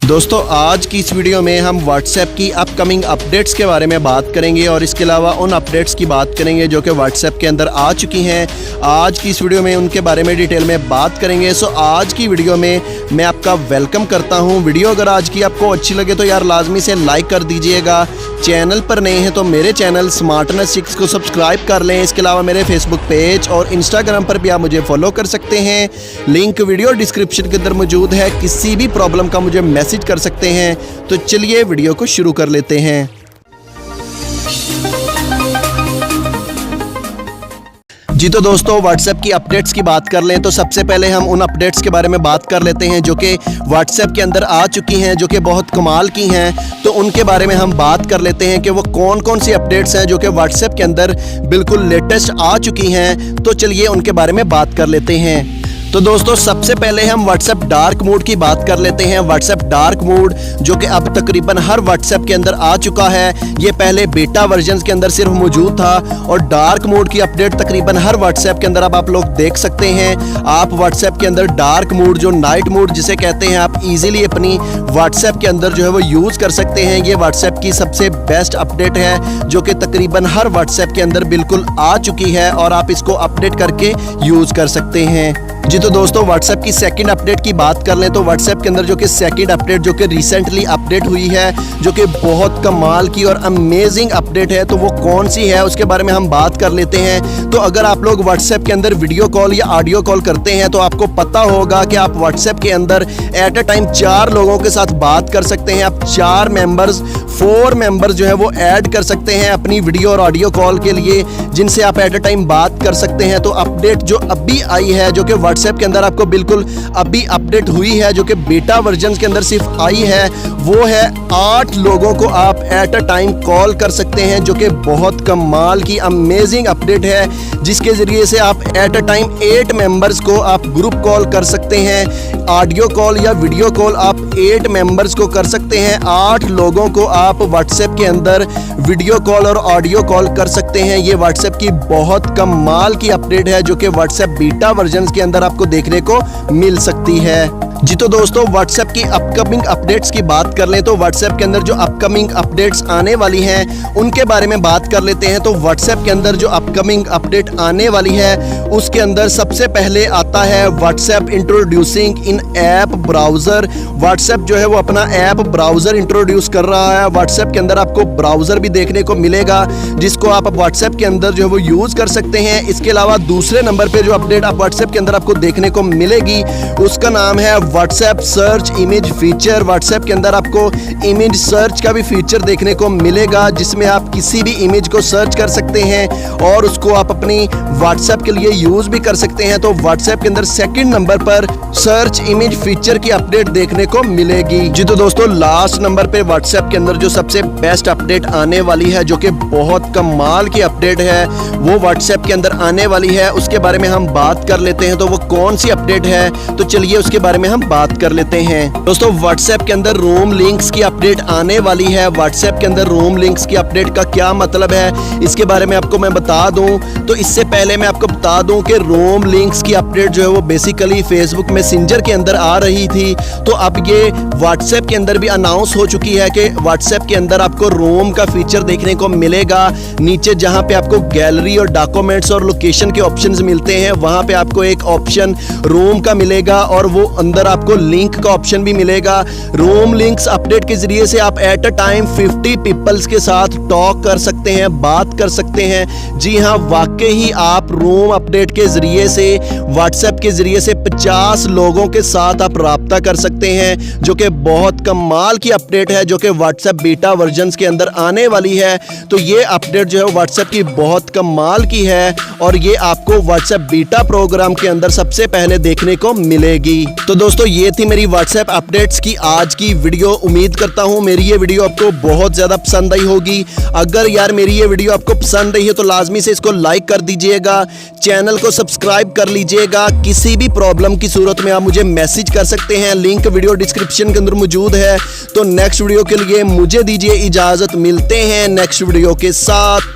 दोस्तों आज की इस वीडियो में हम व्हाट्सएप की अपकमिंग अपडेट्स के बारे में बात करेंगे और इसके अलावा उन अपडेट्स की बात करेंगे जो कि व्हाट्सएप के अंदर आ चुकी हैं। आज की इस वीडियो में उनके बारे में डिटेल में बात करेंगे। सो आज की वीडियो में मैं आपका वेलकम करता हूं। वीडियो अगर आज की आपको अच्छी लगे तो यार लाजमी से लाइक कर दीजिएगा। चैनल पर नए हैं तो मेरे चैनल स्मार्टनेस 6 को सब्सक्राइब कर लें। इसके अलावा मेरे फेसबुक पेज और इंस्टाग्राम पर भी आप मुझे फॉलो कर सकते हैं। लिंक वीडियो डिस्क्रिप्शन के अंदर मौजूद है। किसी भी प्रॉब्लम का मुझे मैसेज कर सकते हैं। तो चलिए वीडियो को शुरू कर लेते हैं। जी तो दोस्तों व्हाट्सएप की अपडेट्स की बात कर लें तो सबसे पहले हम उन अपडेट्स के बारे में बात कर लेते हैं जो कि व्हाट्सएप के अंदर आ चुकी हैं, जो कि बहुत कमाल की हैं। तो उनके बारे में हम बात कर लेते हैं कि वो कौन कौन सी अपडेट्स हैं जो कि व्हाट्सएप के अंदर बिल्कुल लेटेस्ट आ चुकी हैं। तो चलिए उनके बारे में बात कर लेते हैं। तो दोस्तों सबसे पहले हम व्हाट्सएप डार्क मोड की बात कर लेते हैं। व्हाट्सएप डार्क मोड जो कि अब तकरीबन हर व्हाट्सएप के अंदर आ चुका है। ये पहले बेटा वर्जन के अंदर सिर्फ मौजूद था और डार्क मोड की अपडेट तकरीबन हर व्हाट्सएप के अंदर अब आप लोग देख सकते हैं। आप व्हाट्सएप के अंदर डार्क मोड जो नाइट मोड जिसे कहते हैं, आप इजीली अपनी व्हाट्सएप के अंदर जो है वो यूज़ कर सकते हैं। ये व्हाट्सएप की सबसे बेस्ट अपडेट है जो कि तकरीबन हर व्हाट्सएप के अंदर बिल्कुल आ चुकी है और आप इसको अपडेट करके यूज़ कर सकते हैं। जी तो दोस्तों व्हाट्सएप की सेकंड अपडेट की बात कर लें तो व्हाट्सएप के अंदर जो कि सेकंड अपडेट जो कि रिसेंटली अपडेट हुई है, जो कि बहुत कमाल की और अमेजिंग अपडेट है, तो वो कौन सी है उसके बारे में हम बात कर लेते हैं। तो अगर आप लोग व्हाट्सएप के अंदर वीडियो कॉल या ऑडियो कॉल करते हैं तो आपको पता होगा कि आप व्हाट्सएप के अंदर एट अ टाइम 4 लोगों के साथ बात कर सकते हैं। आप 4 मेंबर्स जो है वो ऐड कर सकते हैं अपनी वीडियो और ऑडियो कॉल के लिए, जिनसे आप एट अ टाइम बात कर सकते हैं। तो अपडेट जो अभी आई है जो कि व्हाट्सएप के अंदर आपको बिल्कुल अभी अपडेट हुई है, जो कि बेटा वर्जन के अंदर सिर्फ आई है, वो है 8 लोगों को आप एट अ टाइम कॉल कर सकते हैं, जो कि बहुत कमाल की अमेजिंग अपडेट है, जिसके ज़रिए से आप एट अ टाइम 8 मेंबर्स को आप ग्रुप कॉल कर सकते हैं। ऑडियो कॉल या वीडियो कॉल आप 8 मेंबर्स को कर सकते हैं। 8 लोगों को आप व्हाट्सएप के अंदर वीडियो कॉल और ऑडियो कॉल कर सकते हैं। ये व्हाट्सएप की बहुत कमाल की अपडेट है जो कि व्हाट्सएप बीटा वर्जन के अंदर आपको देखने को मिल सकती है। जी तो दोस्तों व्हाट्सएप की अपकमिंग अपडेट्स की बात कर लें तो व्हाट्सएप के अंदर जो अपकमिंग अपडेट्स आने वाली हैं उनके बारे में बात कर लेते हैं। तो व्हाट्सएप के अंदर जो अपकमिंग अपडेट आने वाली है उसके अंदर सबसे पहले आता है व्हाट्सएप इंट्रोड्यूसिंग इन ऐप ब्राउज़र। व्हाट्सएप जो है वो अपना ऐप ब्राउज़र इंट्रोड्यूस कर रहा है। व्हाट्सएप के अंदर आपको ब्राउज़र भी देखने को मिलेगा जिसको आप व्हाट्सएप के अंदर जो है वो यूज़ कर सकते हैं। इसके अलावा दूसरे नंबर पर जो अपडेट आप व्हाट्सएप के अंदर आपको देखने को मिलेगी उसका नाम है WhatsApp search image feature. WhatsApp के अंदर आपको इमेज सर्च का भी फीचर देखने को मिलेगा, जिसमें आप किसी भी इमेज को सर्च कर सकते हैं और उसको आप अपनी व्हाट्सएप के लिए यूज़ भी कर सकते हैं। तो व्हाट्सएप के अंदर सेकंड नंबर पर सर्च इमेज फीचर की अपडेट देखने को मिलेगी। जी तो दोस्तों लास्ट नंबर पे व्हाट्सएप के अंदर जो सबसे बेस्ट अपडेट आने वाली है, जो कि बहुत कमाल की अपडेट है, वो व्हाट्सएप के अंदर आने वाली है। उसके बारे में हम बात कर लेते हैं। तो वो कौन सी अपडेट है, तो चलिए उसके बारे में हम बात कर लेते हैं। दोस्तों व्हाट्सएप के अंदर रोम लिंक्स की अपडेट आने वाली है। व्हाट्सएप के अंदर रोम लिंक्स की अपडेट का क्या मतलब है इसके बारे में आपको मैं बता दूं। तो इससे पहले मैं आपको बता दूं कि रोम लिंक्स की अपडेट जो है वो बेसिकली फेसबुक मैसेंजर के अंदर आ रही थी। तो अब ये व्हाट्सएप के अंदर भी अनाउंस हो चुकी है कि व्हाट्सएप के अंदर आपको रोम का फीचर देखने को मिलेगा। नीचे जहां पे आपको गैलरी और डॉक्यूमेंट्स और लोकेशन के ऑप्शंस मिलते हैं, वहां पे आपको एक ऑप्शन रोम का मिलेगा और वो अंदर आपको लिंक का ऑप्शन भी मिलेगा। रोम लिंक्स अपडेट के जरिए से आप एट अ टाइम 50 पीपल्स के साथ टॉक कर सकते हैं, बात कर सकते हैं। जी हाँ, वाकई ही आप रोम अपडेट के जरिए से व्हाट्सएप के जरिए से 50 लोगों के साथ आप राब्ता कर सकते हैं, जो कि बहुत कमाल की अपडेट है, जो कि व्हाट्सएप बीटा वर्जन के अंदर आने वाली है। तो ये अपडेट जो है व्हाट्सएप की बहुत कमाल की है और ये आपको व्हाट्सएप बीटा प्रोग्राम के अंदर सबसे पहले देखने को मिलेगी। तो दोस्तों ये थी मेरी व्हाट्सएप अपडेट्स की आज की वीडियो। उम्मीद करता हूँ मेरी ये वीडियो आपको बहुत ज़्यादा पसंद आई होगी। अगर यार मेरी ये वीडियो आपको पसंद आई है तो लाजमी से इसको लाइक कर दीजिएगा, चैनल को सब्सक्राइब कर लीजिएगा। किसी भी प्रॉब्लम की सूरत में आप मुझे मैसेज कर सकते हैं, लिंक वीडियो डिस्क्रिप्शन के अंदर मौजूद है। तो नेक्स्ट वीडियो के लिए मुझे दीजिए इजाज़त, मिलते हैं नेक्स्ट वीडियो के साथ।